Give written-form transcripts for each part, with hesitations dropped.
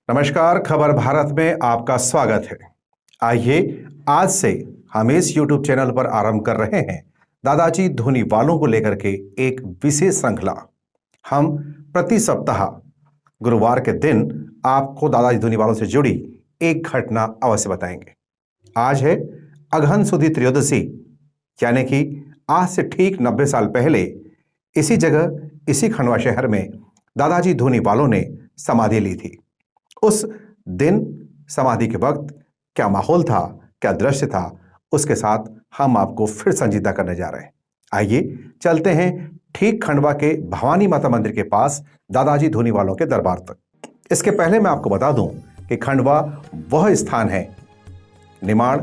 नमस्कार, खबर भारत में आपका स्वागत है। आइए आज से हम इस YouTube चैनल पर आरंभ कर रहे हैं दादाजी धूनी वालों को लेकर के एक विशेष श्रृंखला। हम प्रति सप्ताह गुरुवार के दिन आपको दादाजी धूनी वालों से जुड़ी एक घटना अवश्य बताएंगे। आज है अगहन सुदी त्रयोदशी, यानी कि आज से ठीक 90 साल पहले इसी जगह, इसी खंडवा शहर में दादाजी धूनी वालों ने समाधि ली थी। उस दिन समाधि के वक्त क्या माहौल था, क्या दृश्य था, उसके साथ हम आपको फिर संजीदा करने जा रहे हैं। आइए चलते हैं ठीक खंडवा के भवानी माता मंदिर के पास दादाजी धूनी वालों के दरबार तक। इसके पहले मैं आपको बता दूं कि खंडवा वह स्थान है, निमाड़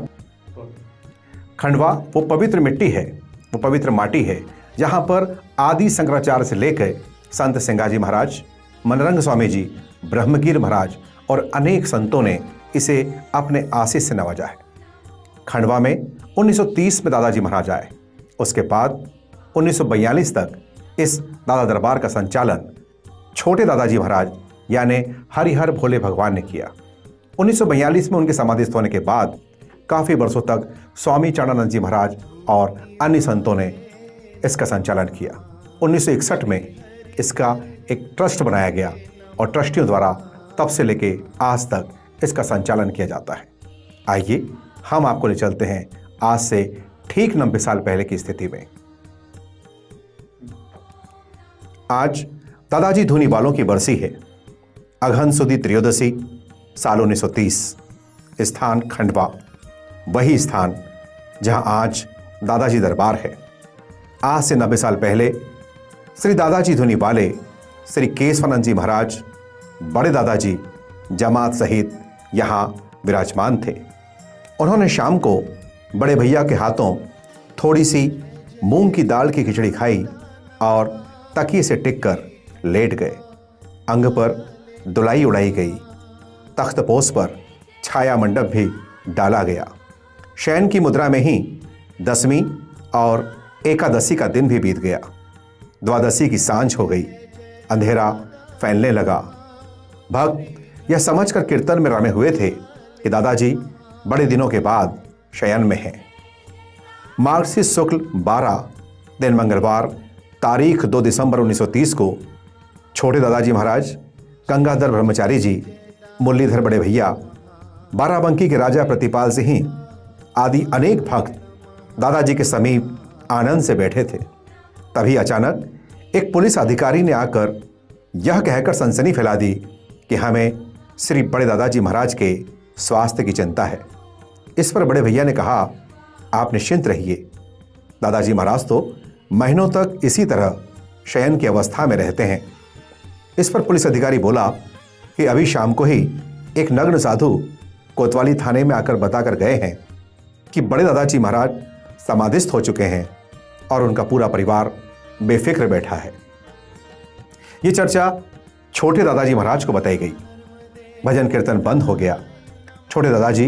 खंडवा वो पवित्र मिट्टी है, वो पवित्र माटी है जहां पर आदि शंकराचार्य से लेकर संत सिंगाजी महाराज, मनरंग स्वामी जी, ब्रह्मगिर महाराज और अनेक संतों ने इसे अपने आशीष से नवाजा है। खंडवा में 1930 में दादाजी महाराज आए। उसके बाद 1942 तक इस दादा दरबार का संचालन छोटे दादाजी महाराज यानी हरिहर भोले भगवान ने किया। 1942 में उनके समाधिस्थ होने के बाद काफ़ी वर्षों तक स्वामी चरणानंद जी महाराज और अन्य संतों ने इसका संचालन किया। 1961 में इसका एक ट्रस्ट बनाया गया और ट्रस्टियों द्वारा तब से लेके आज तक इसका संचालन किया जाता है। आइए हम आपको ले चलते हैं आज से ठीक 90 साल पहले की स्थिति में। आज दादाजी धूनी वालों की बरसी है, अगहन सुदी त्रयोदशी, साल 1930। स्थान खंडवा, वही स्थान जहां आज दादाजी दरबार है। आज से 90 साल पहले श्री दादाजी धूनी वाले श्री केशवानंद जी महाराज, बड़े दादाजी जमात सहित यहाँ विराजमान थे। उन्होंने शाम को बड़े भैया के हाथों थोड़ी सी मूंग की दाल की खिचड़ी खाई और तकिए से टिककर लेट गए। अंग पर दुलाई उड़ाई गई, तख्तपोश पर छाया मंडप भी डाला गया। शयन की मुद्रा में ही 10वीं और एकादशी का दिन भी बीत गया। द्वादशी की सांझ हो गई, अंधेरा फैलने लगा। भक्त यह समझकर कीर्तन में रमे हुए थे कि दादाजी बड़े दिनों के बाद शयन में हैं। मार्गशीर्ष शुक्ल 12 दिन मंगलवार, तारीख 2 दिसंबर 1930 को छोटे दादाजी महाराज, गंगाधर ब्रह्मचारी जी, मुरलीधर बड़े भैया, बाराबंकी के राजा प्रतिपाल सिंह आदि अनेक भक्त दादाजी के समीप आनंद से बैठे थे। तभी अचानक एक पुलिस अधिकारी ने आकर यह कहकर सनसनी फैला दी कि हमें श्री बड़े दादाजी महाराज के स्वास्थ्य की चिंता है। इस पर बड़े भैया ने कहा, आप निश्चिंत रहिए, दादाजी महाराज तो महीनों तक इसी तरह शयन की अवस्था में रहते हैं। इस पर पुलिस अधिकारी बोला कि अभी शाम को ही एक नग्न साधु कोतवाली थाने में आकर बताकर गए हैं कि बड़े दादाजी महाराज समाधिस्थ हो चुके हैं और उनका पूरा परिवार बेफिक्र बैठा है। ये चर्चा छोटे दादाजी महाराज को बताई गई। भजन कीर्तन बंद हो गया। छोटे दादाजी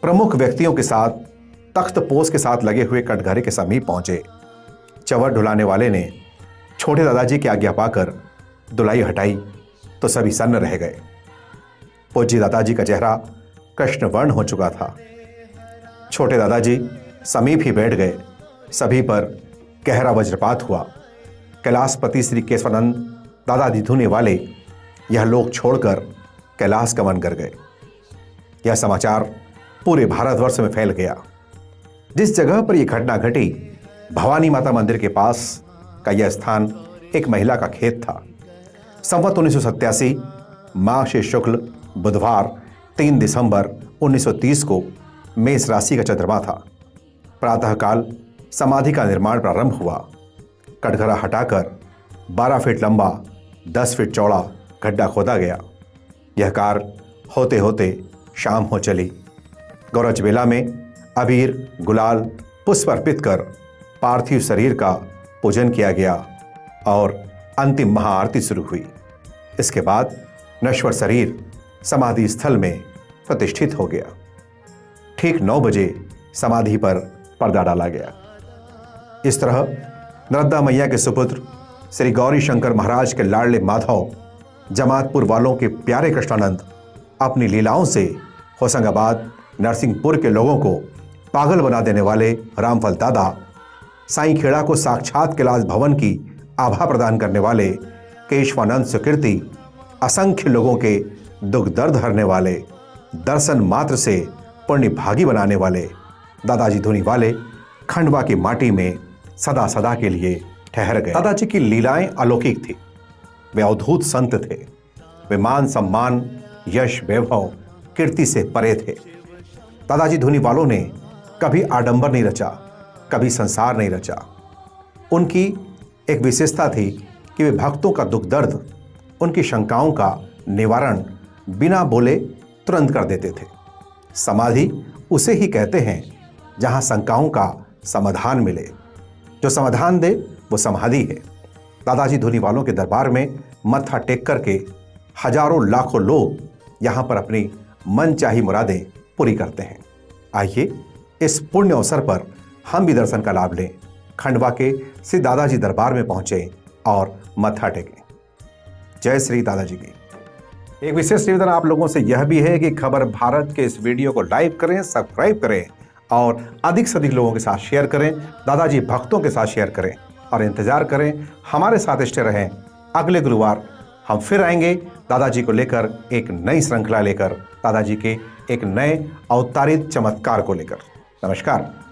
प्रमुख व्यक्तियों के साथ तख्तपोश के साथ लगे हुए कटघरे के समीप पहुंचे। चवर ढुलाने वाले ने छोटे दादाजी की आज्ञा पाकर दुलाई हटाई तो सभी सन्न रह गए। पूज्य दादाजी का चेहरा कृष्ण वर्ण हो चुका था। छोटे दादाजी समीप ही बैठ गए। सभी पर गहरा वज्रपात हुआ। कैलाशपति श्री केशवानंद दादाजी धूनी वाले यह लोक छोड़कर कैलाश गमन कर गए। यह समाचार पूरे भारतवर्ष में फैल गया। जिस जगह पर यह घटना घटी, भवानी माता मंदिर के पास का यह स्थान एक महिला का खेत था। संवत 1987 माघ शुक्ल बुधवार 3 दिसंबर 1930 को मेष राशि का चंद्रमा था। प्रातःकाल समाधि का निर्माण प्रारंभ हुआ। कटघरा हटाकर 12 फीट लंबा 10 फीट चौड़ा गड्ढा खोदा गया। यह कार्य होते होते शाम हो चली। गौरज बेला में अबीर, गुलाल, पुष्प अर्पित कर पार्थिव शरीर का पूजन किया गया और अंतिम महाआरती शुरू हुई। इसके बाद नश्वर शरीर समाधि स्थल में प्रतिष्ठित हो गया। ठीक 9 बजे समाधि पर पर्दा डाला गया। इस तरह नर्मदा मैया के सुपुत्र श्री गौरी शंकर महाराज के लाडले माधव, जमातपुर वालों के प्यारे कृष्णानंद अपनी लीलाओं से होशंगाबाद नरसिंहपुर के लोगों को पागल बना देने वाले रामफल दादा, साईं खेड़ा को साक्षात कैलाश भवन की आभा प्रदान करने वाले केशवानंद सुकीर्ति, असंख्य लोगों के दुख दर्द हरने वाले, दर्शन मात्र से पुण्य भागी बनाने वाले दादाजी धूनीवाले खंडवा की माटी में सदा सदा के लिए ठहर गए। दादाजी की लीलाएं अलौकिक थी। वे अवधूत संत थे। वे मान सम्मान, यश, वैभव, कीर्ति से परे थे। दादाजी धूनीवालों ने कभी आडंबर नहीं रचा, कभी संसार नहीं रचा। उनकी एक विशेषता थी कि वे भक्तों का दुख दर्द, उनकी शंकाओं का निवारण बिना बोले तुरंत कर देते थे। समाधि उसे ही कहते हैं जहां शंकाओं का समाधान मिले। जो समाधान दे वो समाधि है। दादाजी धूनीवालों के दरबार में मत्था टेक करके हजारों लाखों लोग यहाँ पर अपनी मनचाही मुरादें पूरी करते हैं। आइए इस पुण्य अवसर पर हम भी दर्शन का लाभ लें। खंडवा के श्री दादाजी दरबार में पहुँचें और मत्था टेकें। जय श्री दादाजी की। एक विशेष निवेदन आप लोगों से यह भी है कि खबर भारत के इस वीडियो को लाइक करें, सब्सक्राइब करें और अधिक से अधिक लोगों के साथ शेयर करें। दादाजी भक्तों के साथ शेयर करें और इंतजार करें, हमारे साथ स्टे रहें। अगले गुरुवार हम फिर आएंगे दादाजी को लेकर, एक नई श्रृंखला लेकर, दादाजी के एक नए अवतारित चमत्कार को लेकर। नमस्कार।